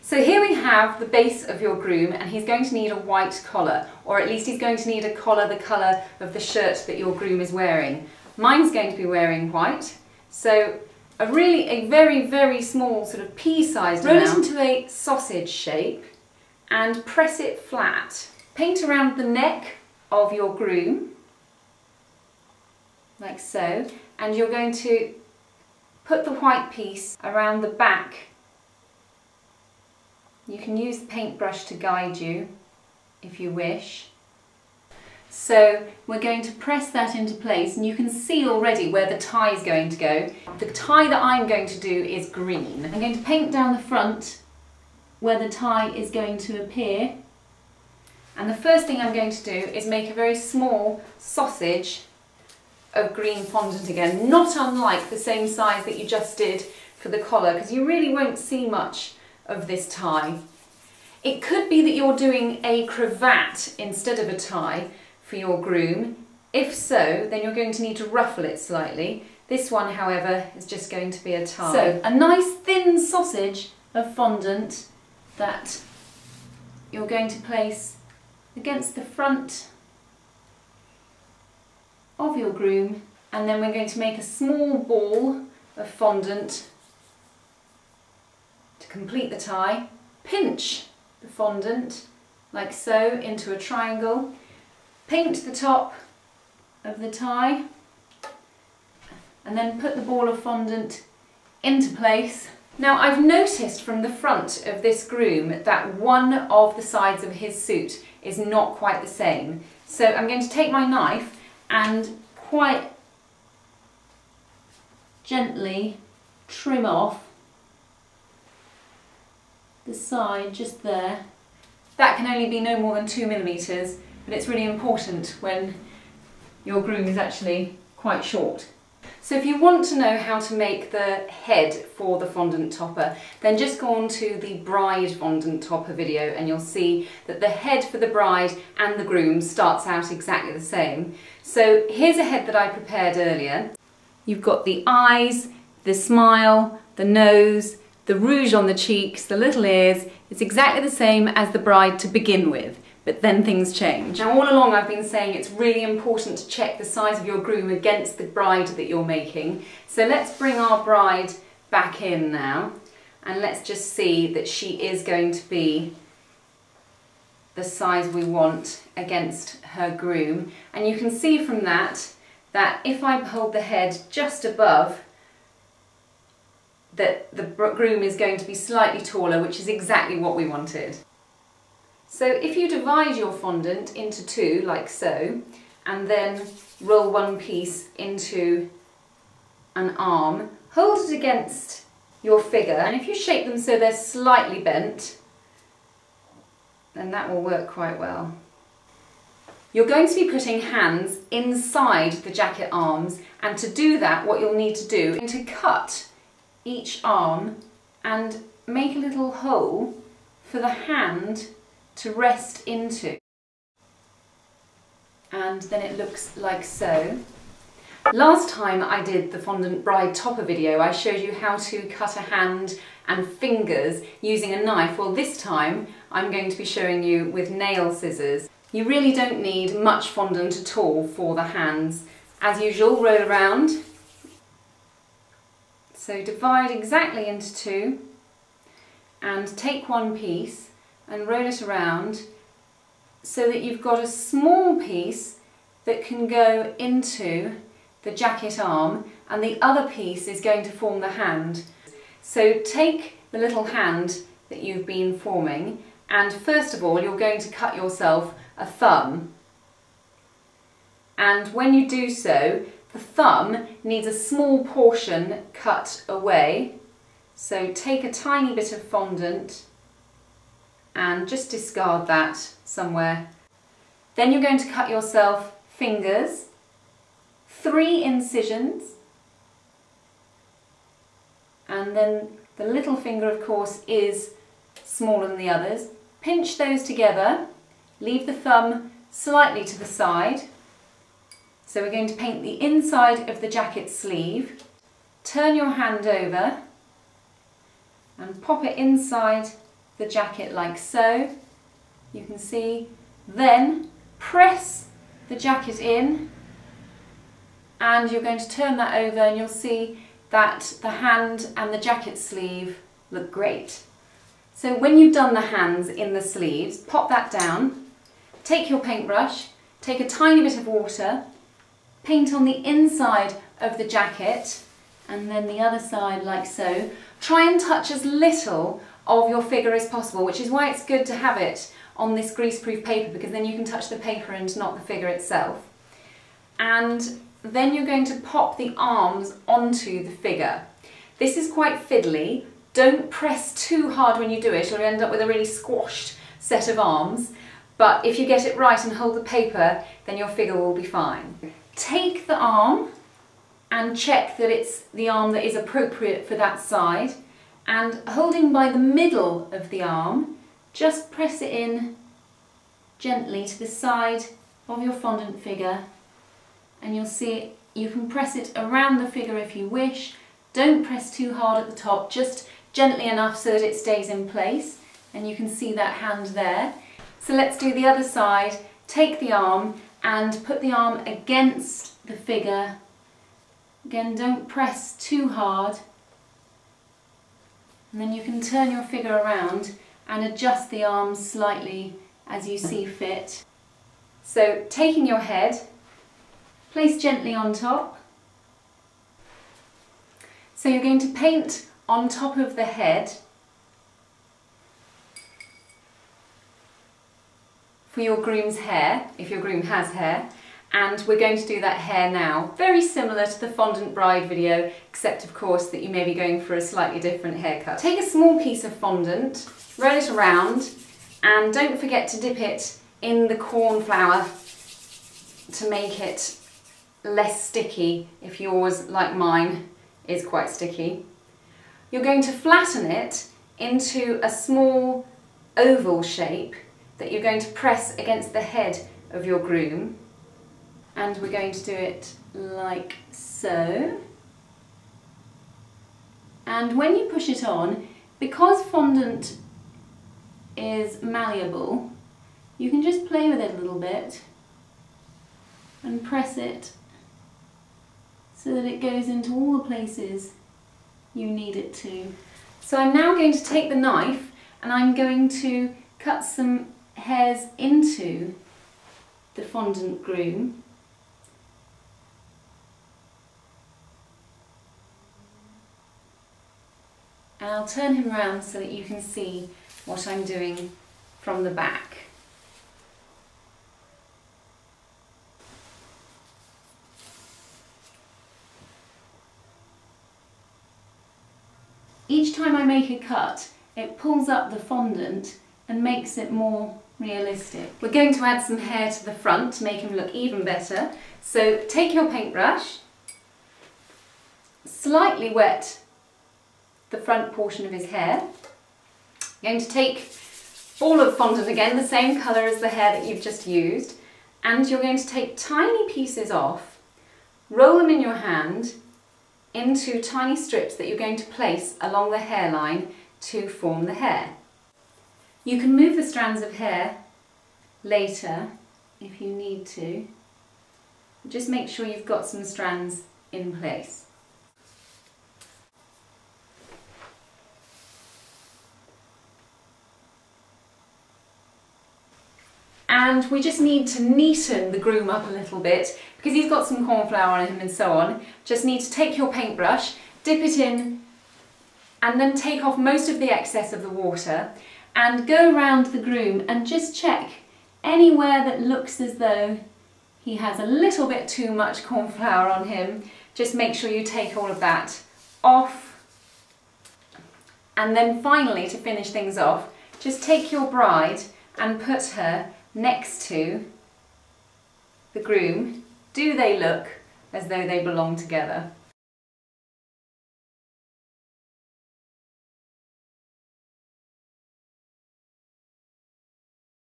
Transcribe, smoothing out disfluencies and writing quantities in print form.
So here we have the base of your groom, and he's going to need a white collar, or at least he's going to need a collar the colour of the shirt that your groom is wearing. Mine's going to be wearing white, so a very, very small sort of pea-sized amount. Roll it into a sausage shape and press it flat. Paint around the neck of your groom, like so, and you're going to put the white piece around the back. You can use the paintbrush to guide you if you wish. So we're going to press that into place, and you can see already where the tie is going to go. The tie that I'm going to do is green. I'm going to paint down the front where the tie is going to appear. And the first thing I'm going to do is make a very small sausage of green fondant again, not unlike the same size that you just did for the collar, because you really won't see much of this tie. It could be that you're doing a cravat instead of a tie for your groom. If so, then you're going to need to ruffle it slightly. This one, however, is just going to be a tie. So a nice thin sausage of fondant that you're going to place against the front of your groom, and then we're going to make a small ball of fondant to complete the tie. Pinch the fondant like so into a triangle. Paint the top of the tie, and then put the ball of fondant into place. Now I've noticed from the front of this groom that one of the sides of his suit is not quite the same. So I'm going to take my knife and quite gently trim off the side just there. That can only be no more than 2 millimeters, but it's really important when your groom is actually quite short. So if you want to know how to make the head for the fondant topper, then just go on to the bride fondant topper video, and you'll see that the head for the bride and the groom starts out exactly the same. So here's a head that I prepared earlier. You've got the eyes, the smile, the nose, the rouge on the cheeks, the little ears. It's exactly the same as the bride to begin with, but then things change. Now all along I've been saying it's really important to check the size of your groom against the bride that you're making. So let's bring our bride back in now, and let's just see that she is going to be the size we want against her groom. And you can see from that if I hold the head just above, that the groom is going to be slightly taller, which is exactly what we wanted. So if you divide your fondant into two, like so, and then roll one piece into an arm, hold it against your figure, and if you shape them so they're slightly bent, then that will work quite well. You're going to be putting hands inside the jacket arms, and to do that what you'll need to do is to cut each arm and make a little hole for the hand to rest into, and then it looks like so. Last time I did the fondant bride topper video, I showed you how to cut a hand and fingers using a knife. Well, this time I'm going to be showing you with nail scissors. You really don't need much fondant at all for the hands. As usual, roll around. So divide exactly into two and take one piece and roll it around so that you've got a small piece that can go into the jacket arm, and the other piece is going to form the hand. So take the little hand that you've been forming, and first of all you're going to cut yourself a thumb, and when you do so, the thumb needs a small portion cut away. So take a tiny bit of fondant and just discard that somewhere. Then you're going to cut yourself fingers, 3 incisions, and then the little finger of course is smaller than the others. Pinch those together, leave the thumb slightly to the side. So we're going to paint the inside of the jacket sleeve. Turn your hand over and pop it inside the jacket like so. You can see. Then press the jacket in, and you're going to turn that over and you'll see that the hand and the jacket sleeve look great. So when you've done the hands in the sleeves, pop that down, take your paintbrush, take a tiny bit of water, paint on the inside of the jacket and then the other side like so. Try and touch as little of your figure as possible, which is why it's good to have it on this greaseproof paper, because then you can touch the paper and not the figure itself. And then you're going to pop the arms onto the figure. This is quite fiddly. Don't press too hard when you do it or you'll end up with a really squashed set of arms. But if you get it right and hold the paper, then your figure will be fine. Take the arm and check that it's the arm that is appropriate for that side, and holding by the middle of the arm, just press it in gently to the side of your fondant figure, and you'll see you can press it around the figure if you wish. Don't press too hard at the top, just gently enough so that it stays in place, and you can see that hand there. So let's do the other side. Take the arm and put the arm against the figure. Again, don't press too hard. And then you can turn your figure around and adjust the arms slightly as you see fit. So taking your head, place gently on top. So you're going to paint on top of the head for your groom's hair, if your groom has hair, and we're going to do that hair now. Very similar to the fondant bride video, except of course that you may be going for a slightly different haircut. Take a small piece of fondant, roll it around, and don't forget to dip it in the corn flour to make it less sticky if yours, like mine, is quite sticky. You're going to flatten it into a small oval shape that you're going to press against the head of your groom, and we're going to do it like so. And when you push it on, because fondant is malleable, you can just play with it a little bit and press it so that it goes into all the places you need it to. So I'm now going to take the knife and I'm going to cut some hairs into the fondant groom. And I'll turn him around so that you can see what I'm doing from the back. Each time I make a cut, it pulls up the fondant and makes it more realistic. We're going to add some hair to the front to make him look even better. So take your paintbrush, slightly wet the front portion of his hair. You're going to take ball of fondant again, the same colour as the hair that you've just used, and you're going to take tiny pieces off, roll them in your hand into tiny strips that you're going to place along the hairline to form the hair. You can move the strands of hair later if you need to. Just make sure you've got some strands in place. And we just need to neaten the groom up a little bit because he's got some corn flour on him and so on. Just need to take your paintbrush, dip it in, and then take off most of the excess of the water and go around the groom and just check anywhere that looks as though he has a little bit too much corn flour on him. Just make sure you take all of that off. And then finally, to finish things off, just take your bride and put her next to the groom. Do they look as though they belong together?